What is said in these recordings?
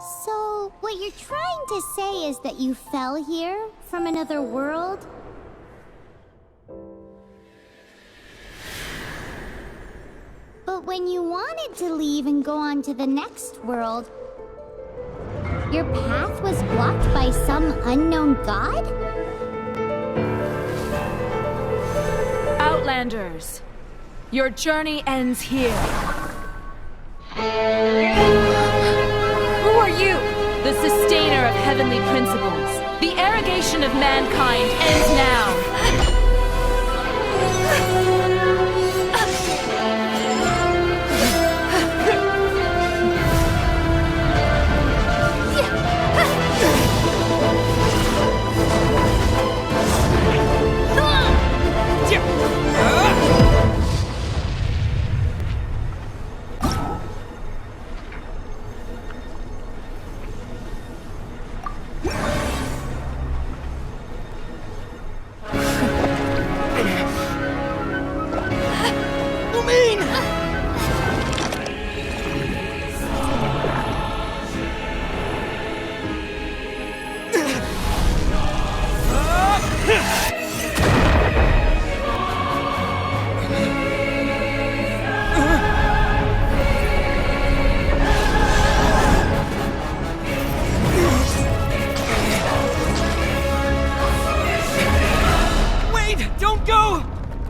So, what you're trying to say is that you fell here from another world? But when you wanted to leave and go on to the next world, your path was blocked by some unknown god? Outlanders, your journey ends here. Who are you? The sustainer of heavenly principles. The arrogation of mankind ends now.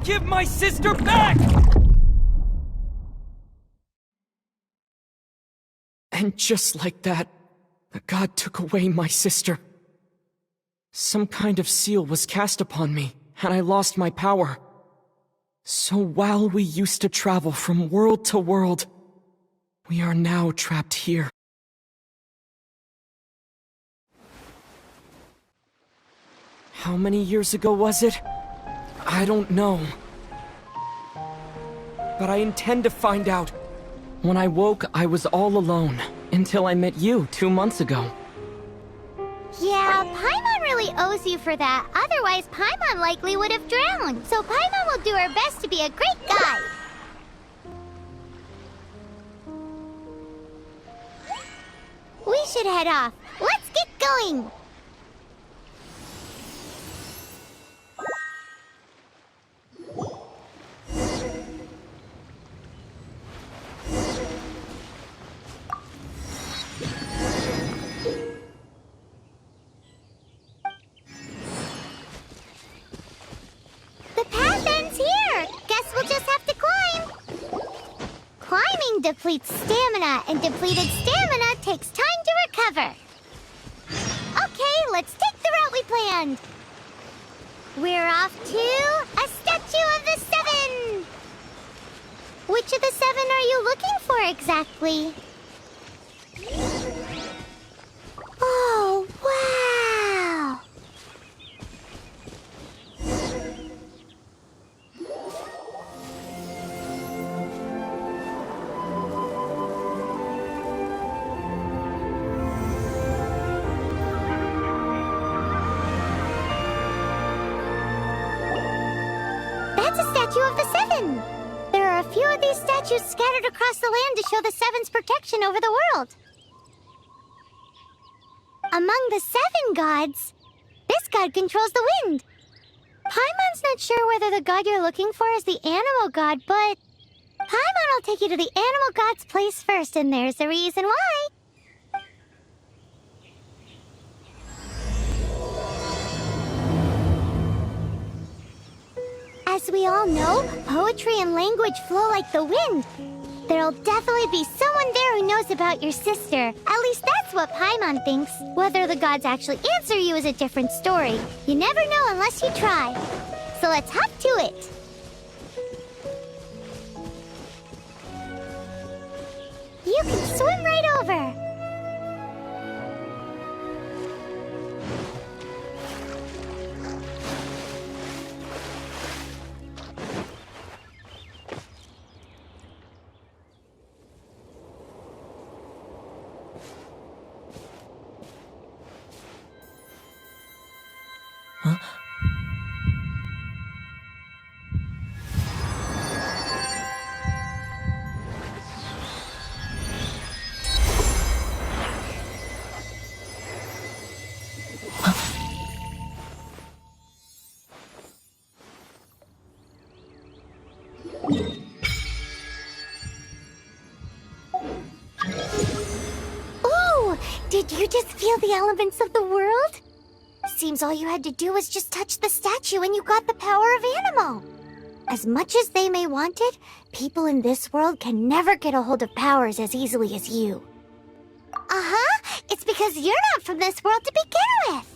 Give my sister back! And just like that, the god took away my sister. Some kind of seal was cast upon me, and I lost my power. So while we used to travel from world to world, we are now trapped here. How many years ago was it? I don't know. But I intend to find out. When I woke, I was all alone, until I met you 2 months ago. Yeah, Paimon really owes you for that. Otherwise, Paimon likely would have drowned. So Paimon will do her best to be a great guide. We should head off. Let's get going! Depletes stamina, and depleted stamina takes time to recover. Okay, let's take the route we planned. We're off to a Statue of the Seven. Which of the 7 are you looking for exactly? Oh, wow! Statue of the Seven! There are a few of these statues scattered across the land to show the Seven's protection over the world. Among the 7 gods, this god controls the wind. Paimon's not sure whether the god you're looking for is the animal god, but Paimon will take you to the animal god's place first, and there's the reason why. As we all know, poetry and language flow like the wind. There'll definitely be someone there who knows about your sister. At least that's what Paimon thinks. Whether the gods actually answer you is a different story. You never know unless you try. So let's hop to it. You can swim right over. just feel the elements of the world? Seems all you had to do was just touch the statue and you got the power of Animo. As much as they may want it, people in this world can never get a hold of powers as easily as you. Uh-huh, it's because you're not from this world to begin with.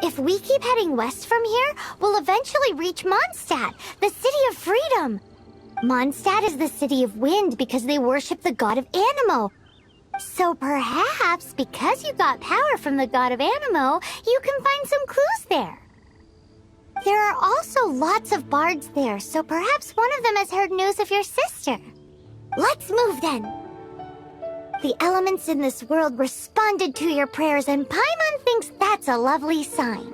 If we keep heading west from here, we'll eventually reach Mondstadt, the city of freedom. Mondstadt is the city of wind because they worship the god of Animo. So perhaps, because you got power from the god of Animo, you can find some clues there. There are also lots of bards there, so perhaps one of them has heard news of your sister. Let's move then. The elements in this world responded to your prayers, and Paimon thinks that's a lovely sign.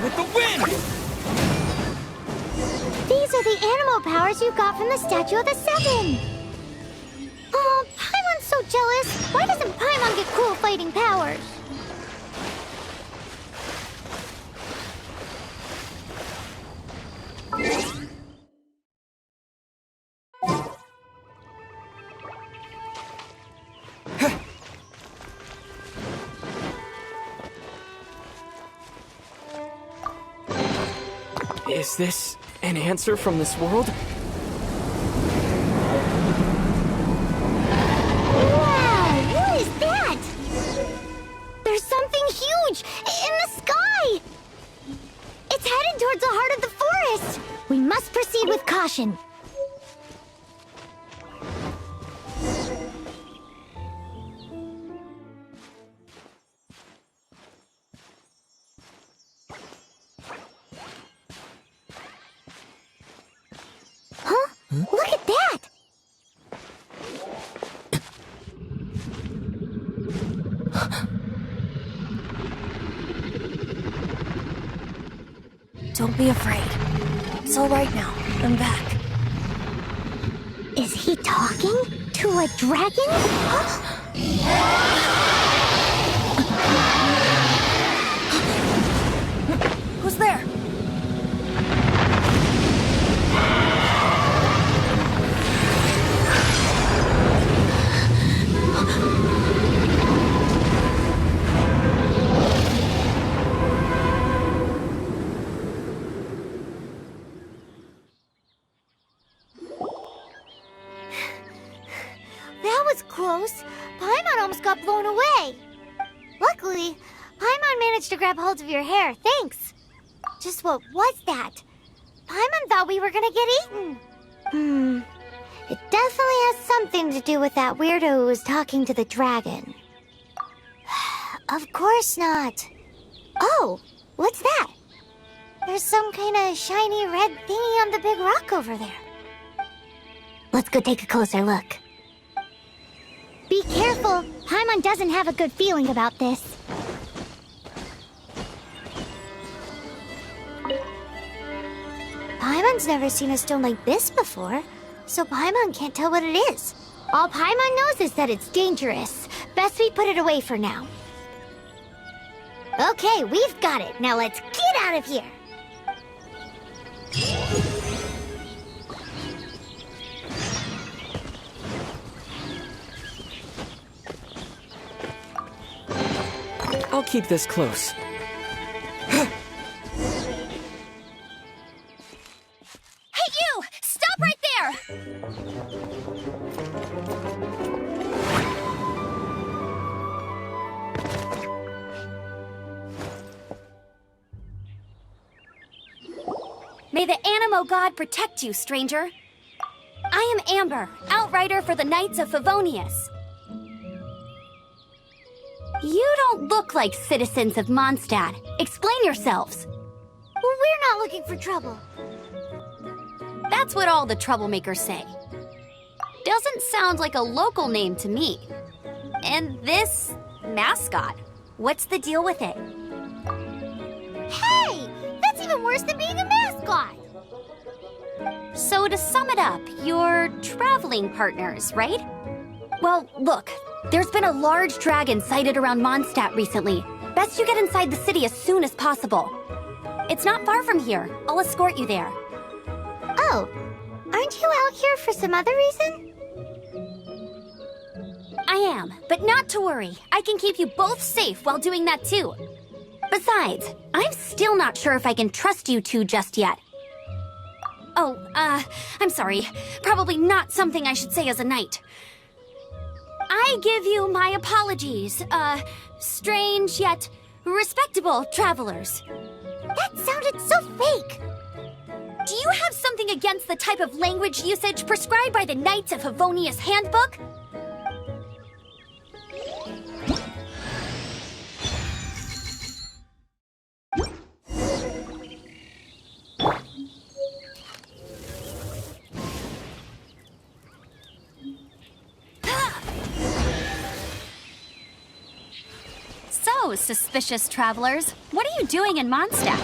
With the wind! These are the animal powers you got from the Statue of the Seven. Oh, Paimon's so jealous. Why doesn't Paimon get cool fighting powers? Is this an answer from this world? Wow, what is that? There's something huge in the sky! It's heading towards the heart of the forest! We must proceed with caution. Huh? Look at that! Don't be afraid. It's all right now. I'm back. Is he talking to a dragon? Who's there? That was close. Paimon almost got blown away. Luckily, Paimon managed to grab hold of your hair. Thanks. Just what was that? Paimon thought we were gonna get eaten. It definitely has something to do with that weirdo who was talking to the dragon. Of course not. Oh, what's that? There's some kind of shiny red thingy on the big rock over there. Let's go take a closer look. Be careful. Paimon doesn't have a good feeling about this. Paimon's never seen a stone like this before, so Paimon can't tell what it is. All Paimon knows is that it's dangerous. Best we put it away for now. Okay, we've got it. Now let's get out of here. I'll keep this close. Hey, you! Stop right there! May the Animo god protect you, stranger. I am Amber, outrider for the Knights of Favonius. You don't look like citizens of Mondstadt. Explain yourselves. We're not looking for trouble. That's what all the troublemakers say. Doesn't sound like a local name to me. And this mascot, what's the deal with it? Hey! That's even worse than being a mascot! So to sum it up, you're traveling partners, right? Well, look, there's been a large dragon sighted around Mondstadt recently. Best you get inside the city as soon as possible. It's not far from here. I'll escort you there. Oh, aren't you out here for some other reason? I am, but not to worry. I can keep you both safe while doing that too. Besides, I'm still not sure if I can trust you two just yet. Oh, I'm sorry. Probably not something I should say as a knight. I give you my apologies, strange yet respectable travelers. That sounded so fake. Do you have something against the type of language usage prescribed by the Knights of Favonius Handbook? So, suspicious travelers, what are you doing in Mondstadt?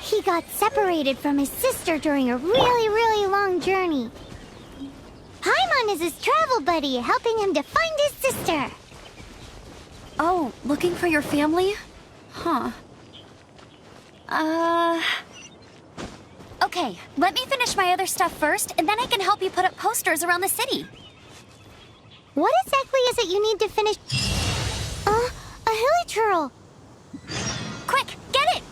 He got separated from his sister during a really long journey. Paimon is his travel buddy, helping him to find his sister. Oh, looking for your family? Huh. Okay, let me finish my other stuff first, and then I can help you put up posters around the city. What exactly is it you need to finish? A hilichurl. Quick, get it!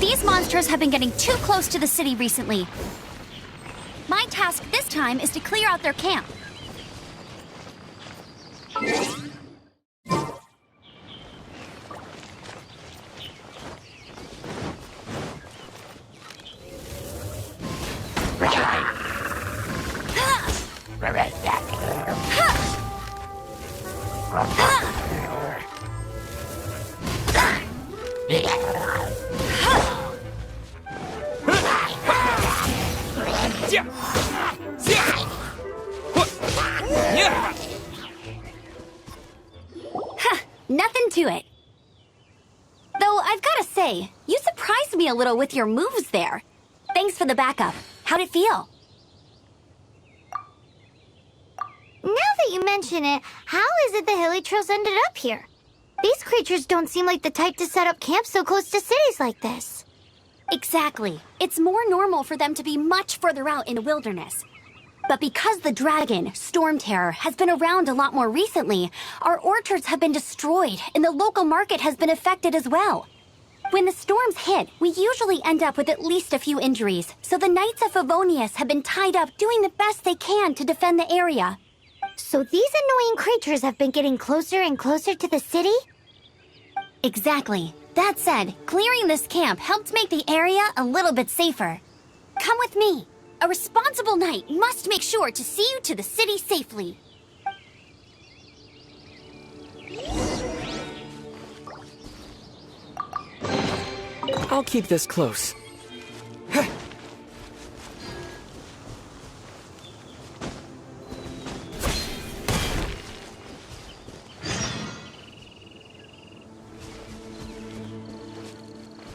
These monsters have been getting too close to the city recently. My task this time is to clear out their camp. Nothing to it. Though I've got to say, you surprised me a little with your moves there. Thanks for the backup. How'd it feel? Now that you mention it, how is it the hilichurls ended up here? These creatures don't seem like the type to set up camp so close to cities like this. Exactly. It's more normal for them to be much further out in the wilderness. But because the dragon, Storm Terror, has been around a lot more recently, our orchards have been destroyed and the local market has been affected as well. When the storms hit, we usually end up with at least a few injuries, so the Knights of Favonius have been tied up doing the best they can to defend the area. So these annoying creatures have been getting closer and closer to the city? Exactly. That said, clearing this camp helped make the area a little bit safer. Come with me. A responsible knight must make sure to see you to the city safely. I'll keep this close.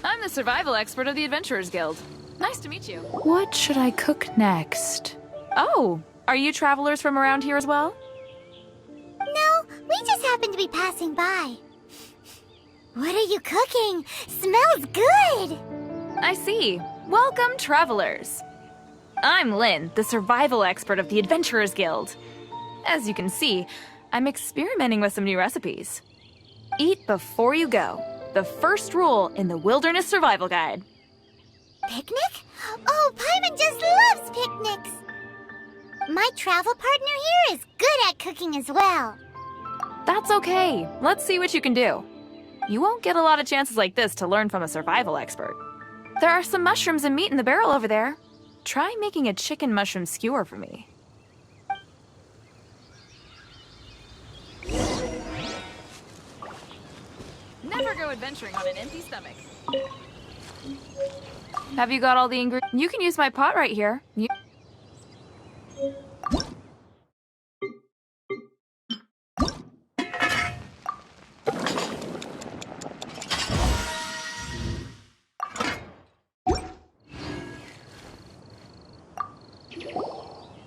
I'm the survival expert of the Adventurers Guild. Nice to meet you. What should I cook next? Oh, are you travelers from around here as well? No, we just happen to be passing by. What are you cooking? Smells good! I see. Welcome, travelers. I'm Lynn, the survival expert of the Adventurers Guild. As you can see, I'm experimenting with some new recipes. Eat before you go. The first rule in the Wilderness Survival Guide. Picnic? Oh, Paimon just loves picnics! My travel partner here is good at cooking as well. That's okay. Let's see what you can do. You won't get a lot of chances like this to learn from a survival expert. There are some mushrooms and meat in the barrel over there. Try making a chicken mushroom skewer for me. Never go adventuring on an empty stomach. Have you got all the ingredients? You can use my pot right here.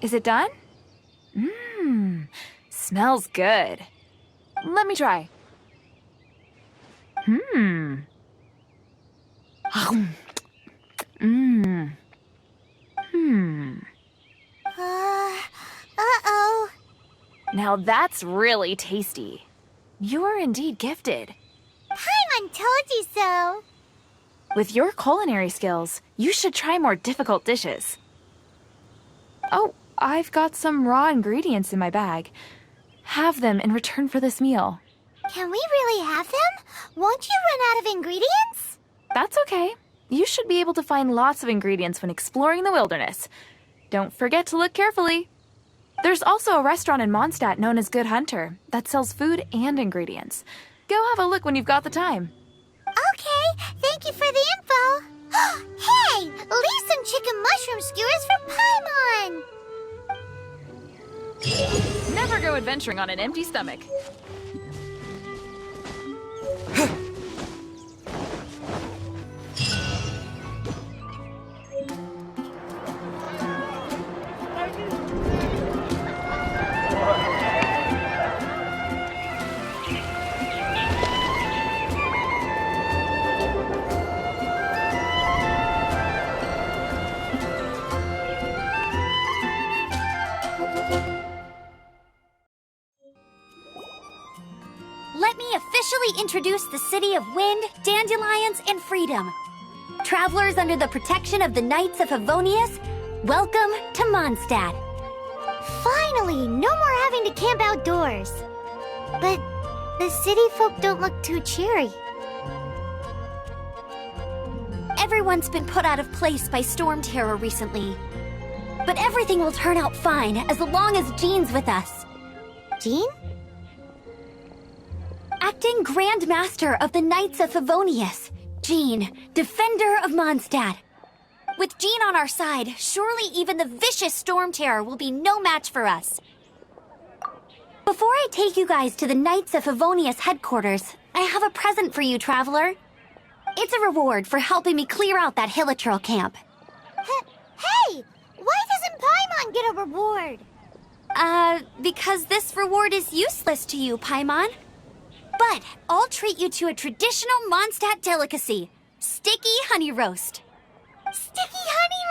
Is it done? Mmm, smells good. Let me try. Mmm. Mmm. Hmm. Uh-oh. Now that's really tasty. You're indeed gifted. Paimon told you so. With your culinary skills, you should try more difficult dishes. Oh, I've got some raw ingredients in my bag. Have them in return for this meal. Can we really have them? Won't you run out of ingredients? That's okay. You should be able to find lots of ingredients when exploring the wilderness. Don't forget to look carefully. There's also a restaurant in Mondstadt known as Good Hunter that sells food and ingredients. Go have a look when you've got the time. Okay, thank you for the info. Hey, leave some chicken mushroom skewers for Paimon. Never go adventuring on an empty stomach. Let me officially introduce the city of wind, dandelions, and freedom. Travelers under the protection of the Knights of Favonius, welcome to Mondstadt. Finally, no more having to camp outdoors. But the city folk don't look too cheery. Everyone's been put out of place by storm terror recently. But everything will turn out fine as long as Jean's with us. Jean? Acting Grand Master of the Knights of Favonius, Jean, Defender of Mondstadt. With Jean on our side, surely even the vicious storm terror will be no match for us. Before I take you guys to the Knights of Favonius headquarters, I have a present for you, Traveler. It's a reward for helping me clear out that Hilichurl camp. Hey! Why doesn't Paimon get a reward? Because this reward is useless to you, Paimon. But I'll treat you to a traditional Mondstadt delicacy, sticky honey roast. Sticky honey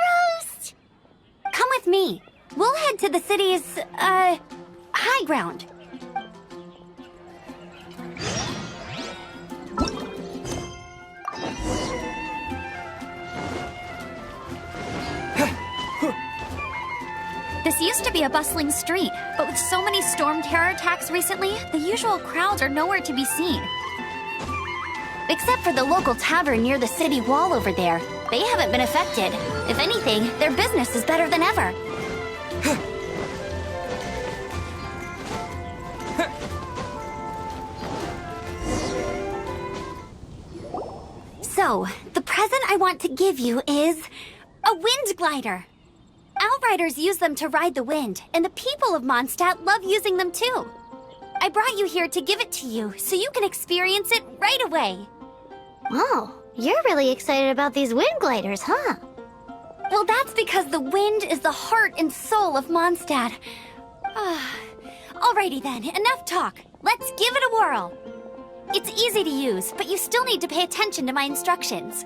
roast! Come with me. We'll head to the city's, high ground. This used to be a bustling street, but with so many storm terror attacks recently, the usual crowds are nowhere to be seen. Except for the local tavern near the city wall over there. They haven't been affected. If anything, their business is better than ever. So, the present I want to give you is a wind glider. Outriders use them to ride the wind, and the people of Mondstadt love using them too. I brought you here to give it to you, so you can experience it right away. Oh, you're really excited about these wind gliders, huh? Well, that's because the wind is the heart and soul of Mondstadt. Alrighty then, enough talk. Let's give it a whirl. It's easy to use, but you still need to pay attention to my instructions.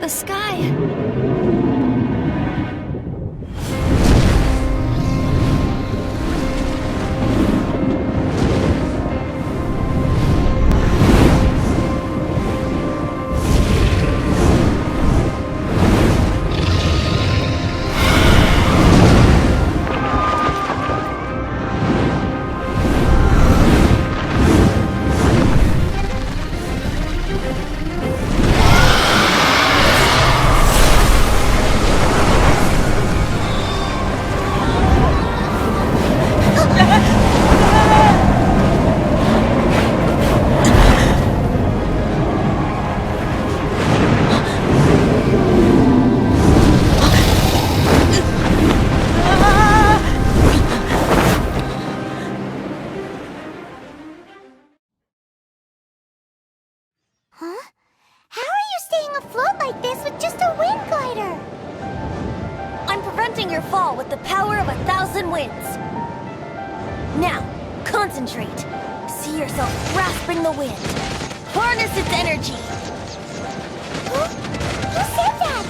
The sky... fight this with just a wind glider. I'm preventing your fall with the power of 1,000 winds. Now, concentrate. See yourself grasping the wind. Harness its energy. Who said that?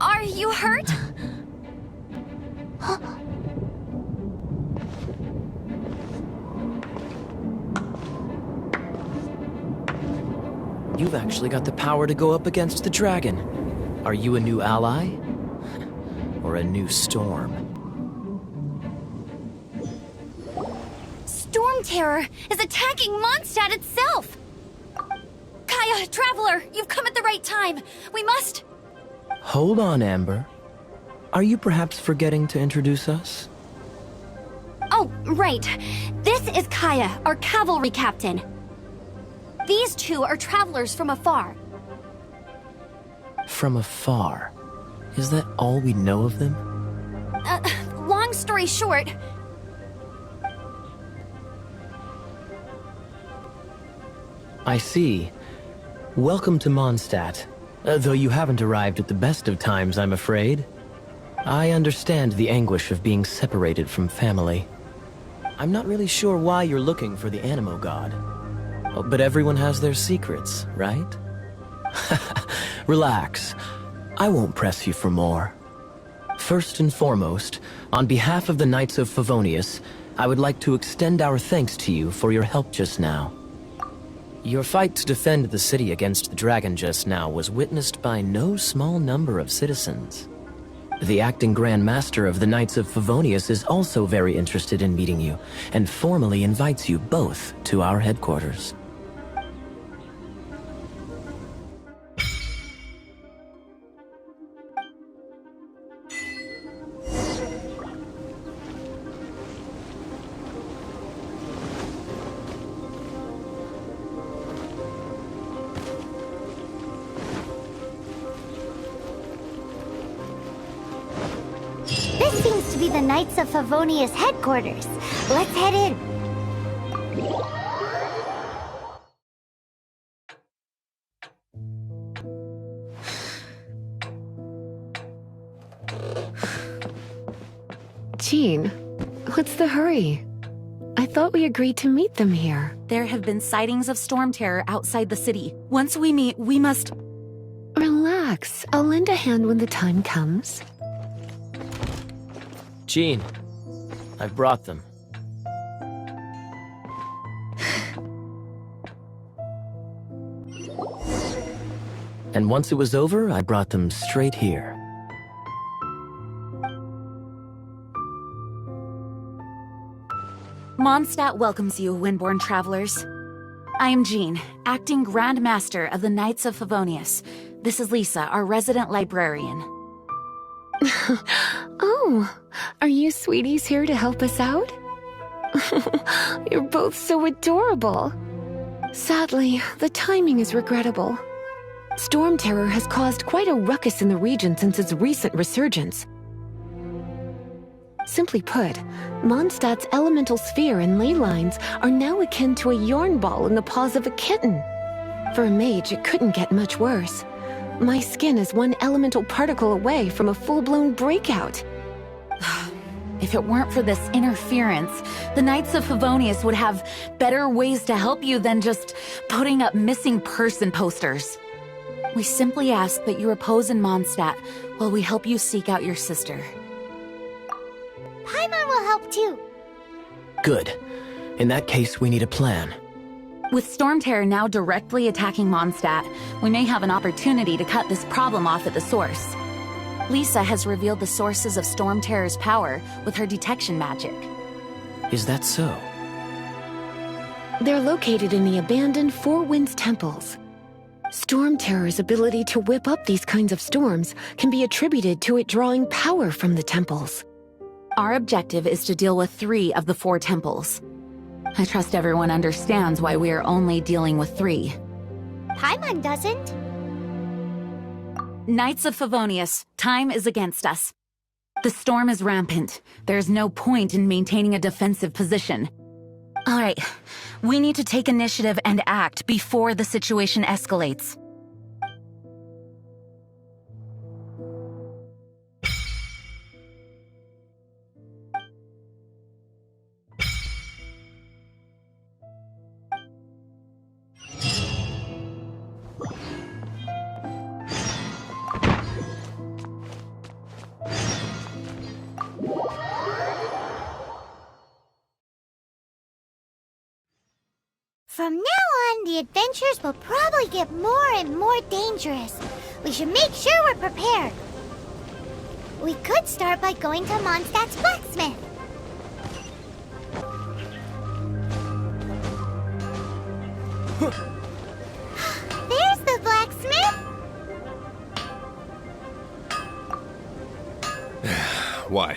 Are you hurt? You've actually got the power to go up against the dragon. Are you a new ally? Or a new storm? Storm Terror is attacking Mondstadt itself! Kaya, Traveler, you've come at the right time. We must... Hold on, Amber. Are you perhaps forgetting to introduce us? Oh, right. This is Kaya, our cavalry captain. These two are travelers from afar. From afar? Is that all we know of them? Long story short... I see. Welcome to Mondstadt. Though you haven't arrived at the best of times, I'm afraid. I understand the anguish of being separated from family. I'm not really sure why you're looking for the Animo God. Oh, but everyone has their secrets, right? Relax. I won't press you for more. First and foremost, on behalf of the Knights of Favonius, I would like to extend our thanks to you for your help just now. Your fight to defend the city against the dragon just now was witnessed by no small number of citizens. The acting Grand Master of the Knights of Favonius is also very interested in meeting you, and formally invites you both to our headquarters. This seems to be the Knights of Favonius headquarters. Let's head in. Jean, what's the hurry? I thought we agreed to meet them here. There have been sightings of storm terror outside the city. Once we meet, we must... Relax. I'll lend a hand when the time comes. Jean, I've brought them. And once it was over, I brought them straight here. Mondstadt welcomes you, Windborn travelers. I am Jean, acting Grand Master of the Knights of Favonius. This is Lisa, our resident librarian. Oh, are you sweeties here to help us out? You're both so adorable. Sadly, the timing is regrettable. Storm Terror has caused quite a ruckus in the region since its recent resurgence. Simply put, Mondstadt's elemental sphere and ley lines are now akin to a yarn ball in the paws of a kitten. For a mage, it couldn't get much worse. My skin is one elemental particle away from a full-blown breakout. If it weren't for this interference, the Knights of Favonius would have better ways to help you than just putting up missing person posters. We simply ask that you repose in Mondstadt while we help you seek out your sister. Paimon will help too. Good. In that case, we need a plan. With Storm Terror now directly attacking Mondstadt, we may have an opportunity to cut this problem off at the source. Lisa has revealed the sources of Storm Terror's power with her detection magic. Is that so? They're located in the abandoned Four Winds temples. Storm Terror's ability to whip up these kinds of storms can be attributed to it drawing power from the temples. Our objective is to deal with 3 of the 4 temples. I trust everyone understands why we are only dealing with 3. Paimon doesn't. Knights of Favonius, time is against us. The storm is rampant. There's no point in maintaining a defensive position. All right, we need to take initiative and act before the situation escalates. From now on, the adventures will probably get more and more dangerous. We should make sure we're prepared. We could start by going to Mondstadt's blacksmith. There's the blacksmith! What?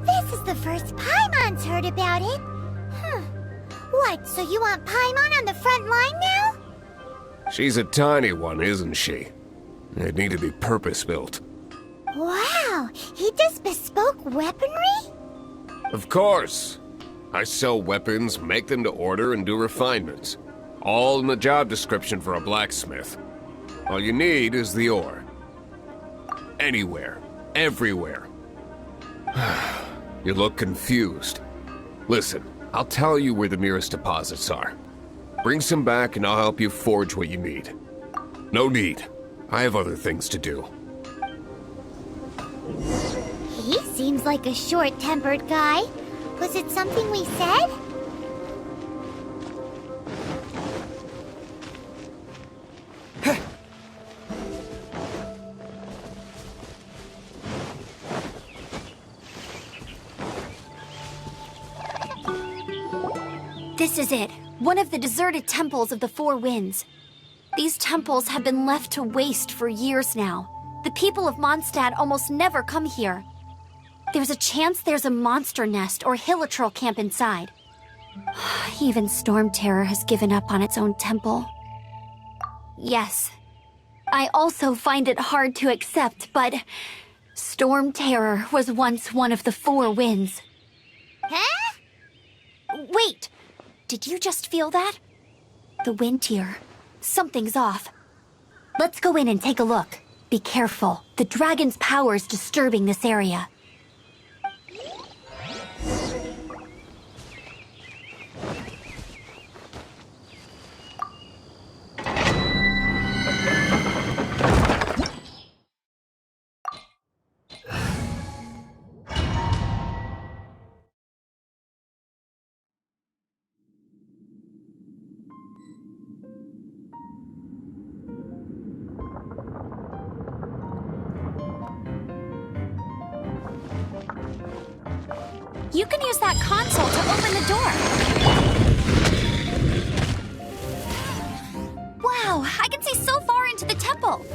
This is the first Paimon's heard about it. What, so you want Paimon on the front line now? She's a tiny one, isn't she? They'd need to be purpose-built. Wow, he does bespoke weaponry? Of course. I sell weapons, make them to order, and do refinements. All in the job description for a blacksmith. All you need is the ore. Anywhere. Everywhere. You look confused. Listen, I'll tell you where the nearest deposits are. Bring some back and I'll help you forge what you need. No need. I have other things to do. He seems like a short-tempered guy. Was it something we said? This is it. One of the deserted temples of the Four Winds. These temples have been left to waste for years now. The people of Mondstadt almost never come here. There's a chance there's a monster nest or hilitrol camp inside. Even Storm Terror has given up on its own temple. Yes. I also find it hard to accept, but Storm Terror was once one of the Four Winds. Huh? Wait! Did you just feel that? The wind here. Something's off. Let's go in and take a look. Be careful. The dragon's power is disturbing this area. You can use that console to open the door. Wow, I can see so far into the temple.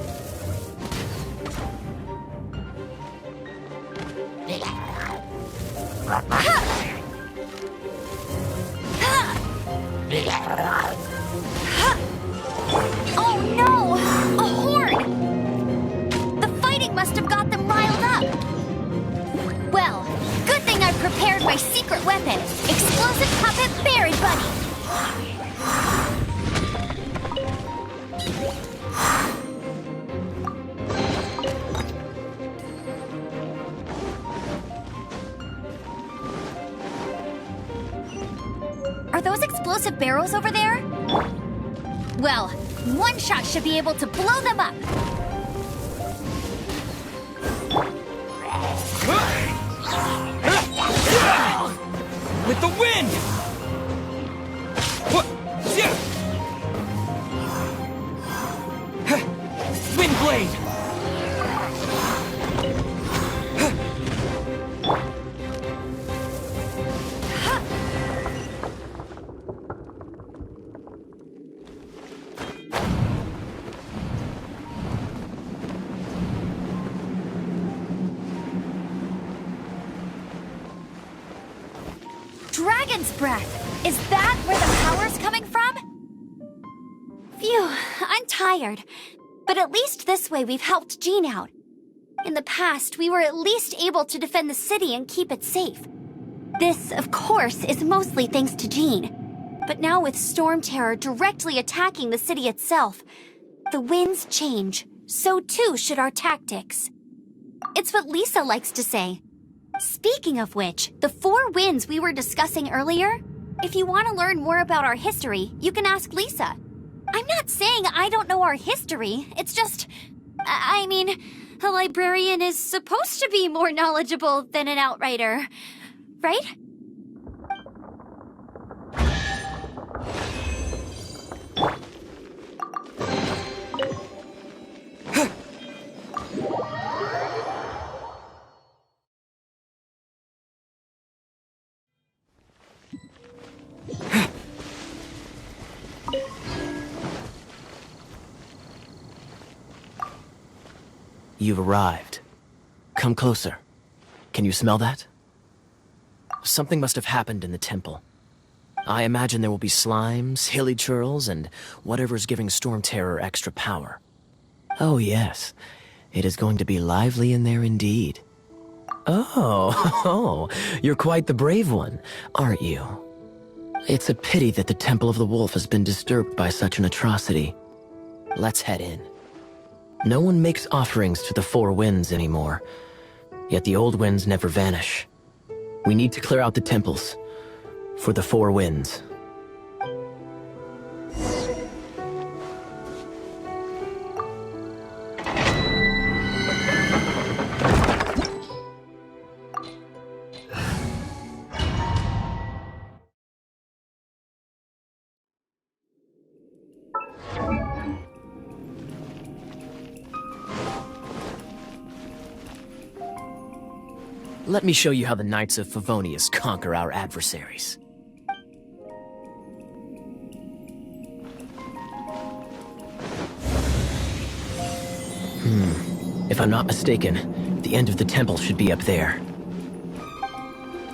Oh no! A horde! The fighting must have got them riled up. Well, good thing I prepared my secret weapon, Explosive Puppet Berry Bunny. Are those explosive barrels over there? Well, one shot should be able to blow them up. With the wind! Wind blade! Dragon's breath! Is that where the power's coming from? Phew, I'm tired. But at least this way we've helped Jean out. In the past, we were at least able to defend the city and keep it safe. This, of course, is mostly thanks to Jean. But now with Storm Terror directly attacking the city itself, the winds change. So too should our tactics. It's what Lisa likes to say. Speaking of which, the 4 winds we were discussing earlier, if you want to learn more about our history, you can ask Lisa. I'm not saying I don't know our history, it's just... I mean, a librarian is supposed to be more knowledgeable than an outrider, right? You've arrived. Come closer. Can you smell that? Something must have happened in the temple. I imagine there will be slimes, hilly churls, and whatever's giving Storm Terror extra power. Oh yes, it is going to be lively in there indeed. Oh, you're quite the brave one, aren't you? It's a pity that the Temple of the Wolf has been disturbed by such an atrocity. Let's head in. No one makes offerings to the 4 winds anymore, yet the old winds never vanish. We need to clear out the temples for the 4 winds. Let me show you how the Knights of Favonius conquer our adversaries. If I'm not mistaken, the end of the temple should be up there.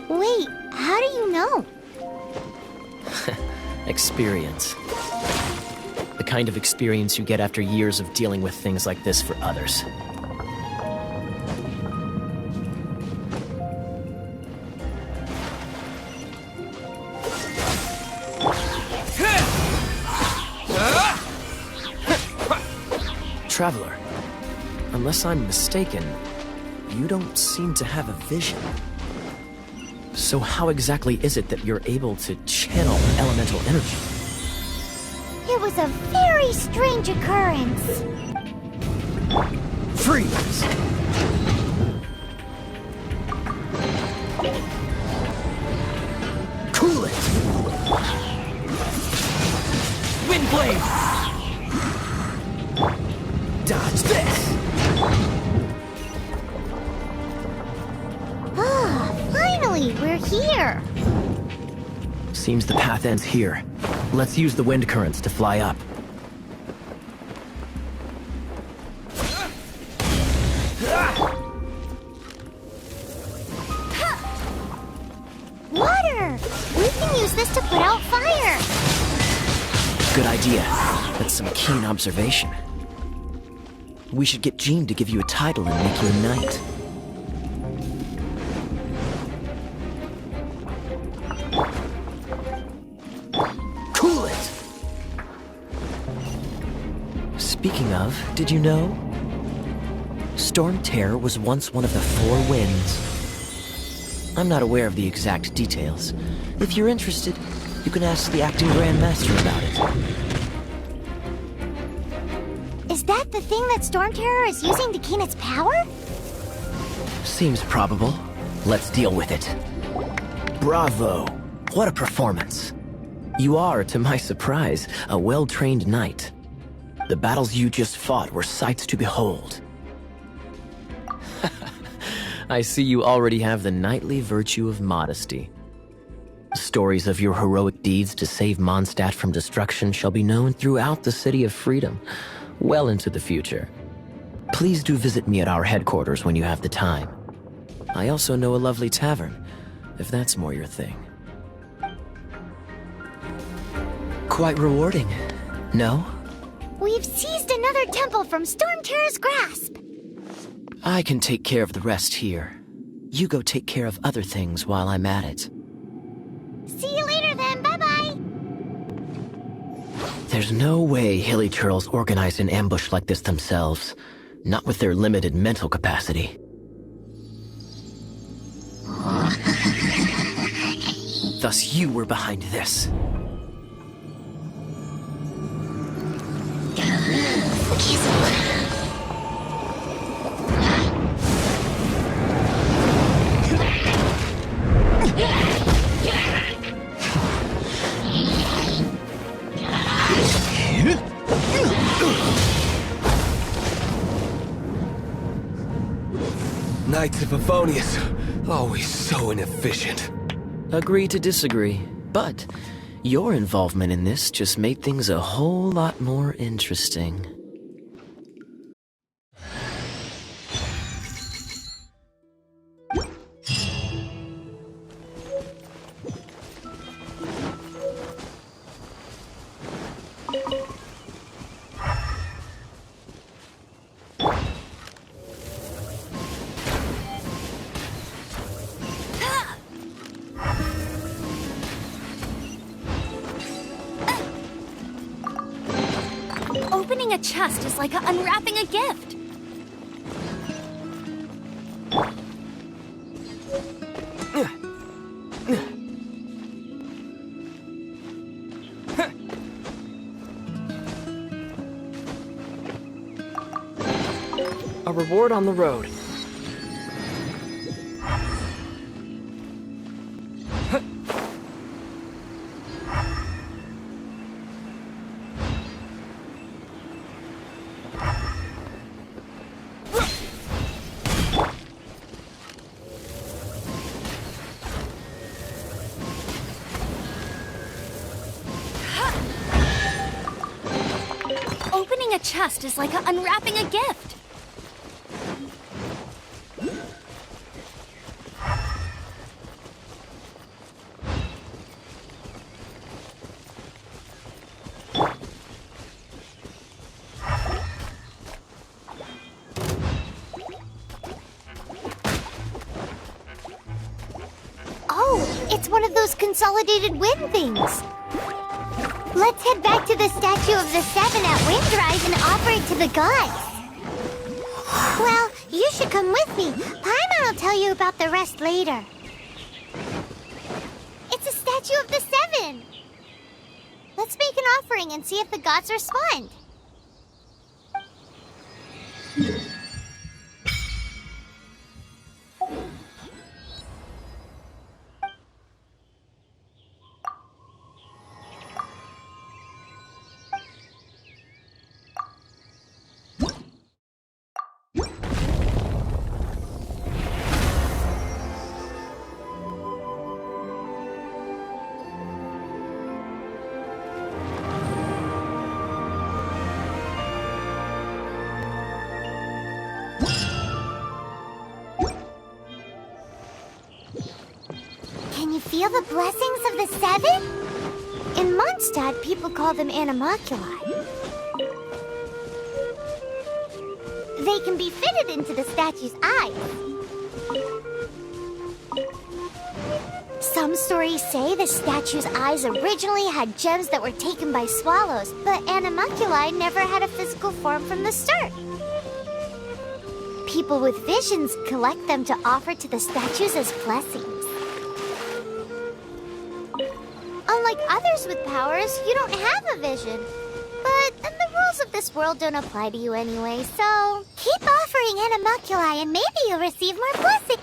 Wait, how do you know? Experience. The kind of experience you get after years of dealing with things like this for others. Traveler, unless I'm mistaken, you don't seem to have a vision. So how exactly is it that you're able to channel elemental energy? It was a very strange occurrence. Freeze! Cool it! Wind blade! Dodge this! Ah, finally, we're here. Seems the path ends here. Let's use the wind currents to fly up. Water! We can use this to put out fire. Good idea. That's some keen observation. We should get Jean to give you a title and make you a knight. Cool it! Speaking of, did you know? Storm Terror was once one of the 4 winds. I'm not aware of the exact details. If you're interested, You can ask the acting Grandmaster about it. Is that the thing that Storm Terror is using to gain its power? Seems probable. Let's deal with it. Bravo! What a performance. You are, to my surprise, a well-trained knight. The battles you just fought were sights to behold. I see you already have the knightly virtue of modesty. Stories of your heroic deeds to save Mondstadt from destruction shall be known throughout the City of Freedom, well into the future. Please do visit me at our headquarters when you have the time. I also know a lovely tavern, if that's more your thing. Quite rewarding, no? We've seized another temple from Storm Terror's grasp. I can take care of the rest here. You go take care of other things while I'm at it. See you later then, bye-bye! There's no way Hilly Turtles organize an ambush like this themselves. Not with their limited mental capacity. Thus you were behind this. Knights of Favonius, always so inefficient. Agree to disagree, but your involvement in this just made things a whole lot more interesting. Opening a chest is like unwrapping a gift. A reward on the road. Opening a chest is like unwrapping a gift. Oh, it's one of those consolidated wind things. Let's head back to the statue of the Seven at Windrise and offer it to the gods. Well, you should come with me. Paimon will tell you about the rest later. It's a statue of the Seven. Let's make an offering and see if the gods respond. Can you feel the blessings of the Seven? In Mondstadt, people call them animalculi. They can be fitted into the statue's eyes. Some stories say the statue's eyes originally had gems that were taken by swallows, but animalculi never had a physical form from the start. People with visions collect them to offer to the statues as blessings. like others with powers, you don't have a vision. But then the rules of this world don't apply to you anyway, so keep offering animalculi and maybe you'll receive more blessings.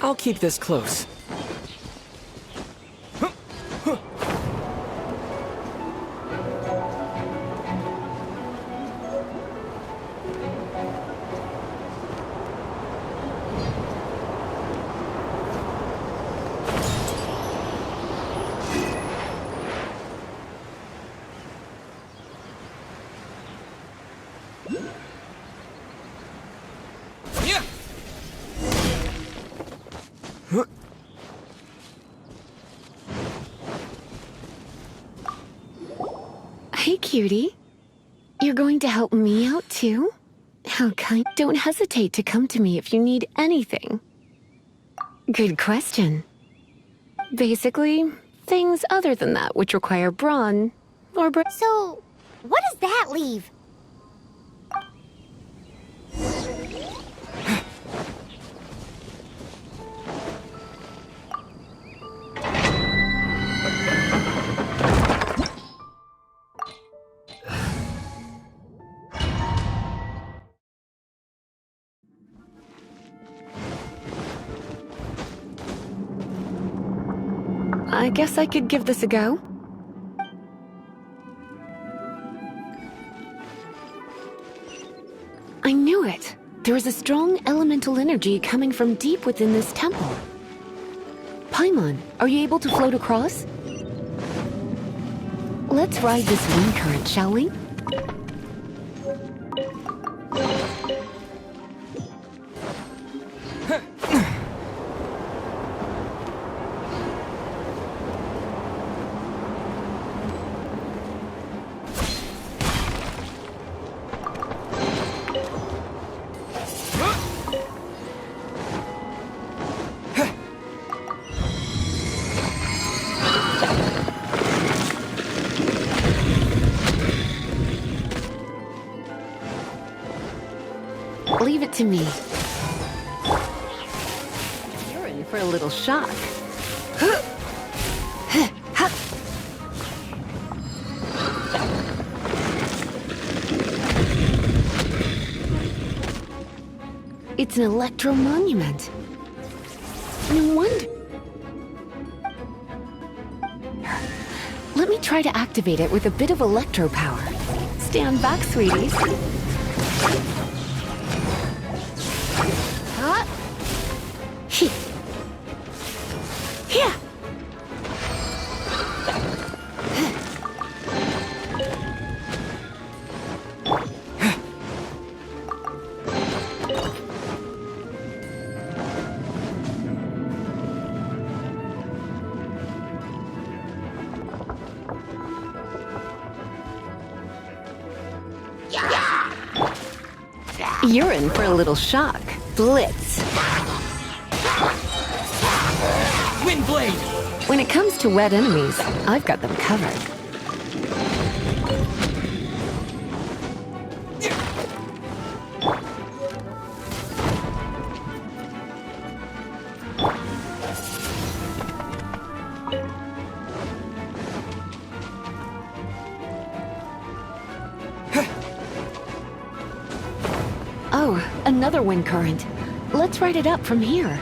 I'll keep this close. Hey, cutie. You're going to help me out, too? How kind. Don't hesitate to come to me if you need anything. Good question. Basically, things other than that which require brawn or So, what does that leave? I guess I could give this a go. I knew it. There is a strong elemental energy coming from deep within this temple. Paimon, are you able to float across? Let's ride this wind current, shall we? Leave it to me. You're in for a little shock. It's an electro monument. No wonder. Let me try to activate it with a bit of electro power. Stand back, sweeties. You're in for a little shock. Blitz. Windblade! When it comes to wet enemies, I've got them covered. Oh, another wind current. Let's ride it up from here.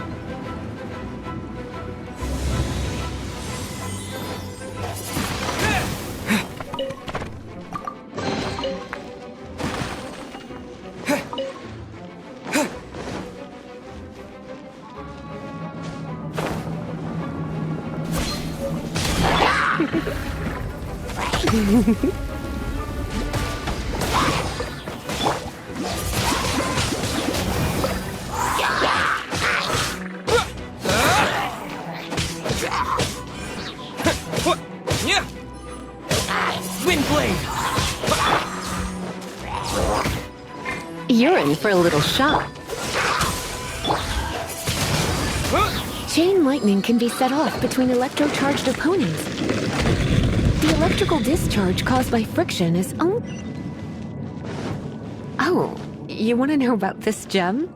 You're in for a little shock. Chain lightning can be set off between electro-charged opponents. The electrical discharge caused by friction is Oh, you want to know about this gem?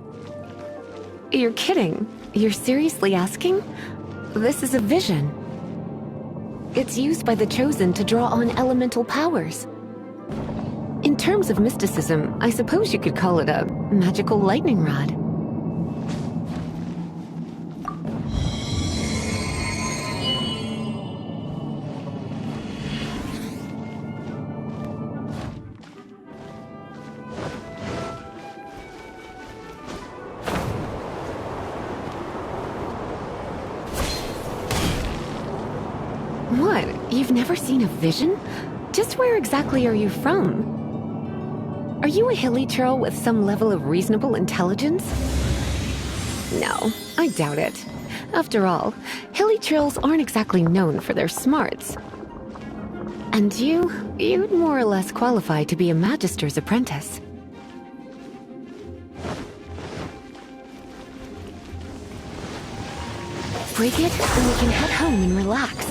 You're kidding. You're seriously asking? This is a vision. It's used by the Chosen to draw on elemental powers. In terms of mysticism, I suppose you could call it a magical lightning rod. What? You've never seen a vision? Just where exactly are you from? Are you a hilly churl with some level of reasonable intelligence? No, I doubt it. After all, hilly churls aren't exactly known for their smarts. And you'd more or less qualify to be a magister's apprentice. Break it, and we can head home and relax.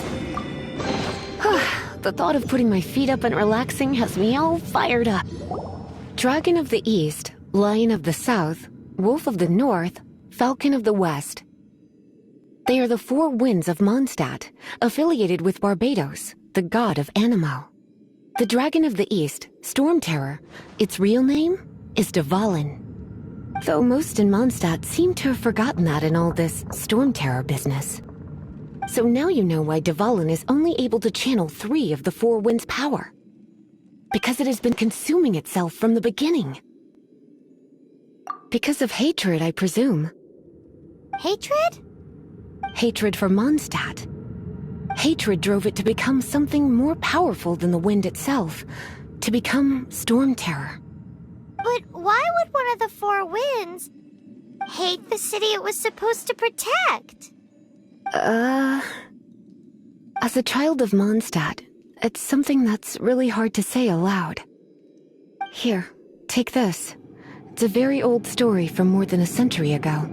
The thought of putting my feet up and relaxing has me all fired up. Dragon of the East, Lion of the South, Wolf of the North, Falcon of the West. They are the four winds of Mondstadt, affiliated with Barbados, the god of Anemo. The Dragon of the East, Storm Terror, its real name is Dvalin. Though most in Mondstadt seem to have forgotten that in all this Storm Terror business. So now you know why Dvalin is only able to channel 3 of the four winds' power. Because it has been consuming itself from the beginning. Because of hatred, I presume. Hatred? Hatred for Mondstadt. Hatred drove it to become something more powerful than the wind itself. To become Storm Terror. But why would one of the four winds hate the city it was supposed to protect? As a child of Mondstadt, it's something that's really hard to say aloud. Here, take this. It's a very old story from more than a century ago.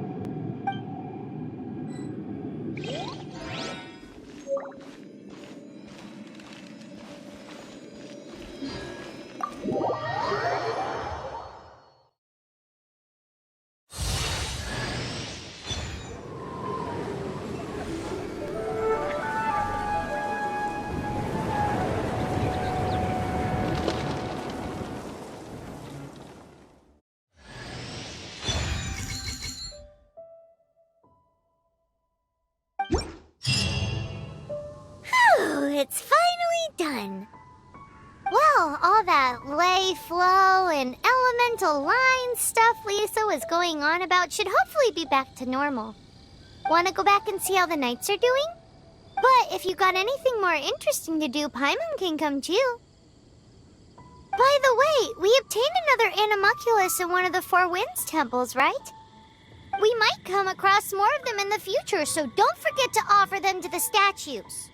It's finally done. Well, all that lay, flow, and elemental line stuff Lisa was going on about should hopefully be back to normal. Want to go back and see how the knights are doing? But if you got anything more interesting to do, Paimon can come too. By the way, we obtained another Animalculus in one of the Four Winds temples, right? We might come across more of them in the future, so don't forget to offer them to the statues.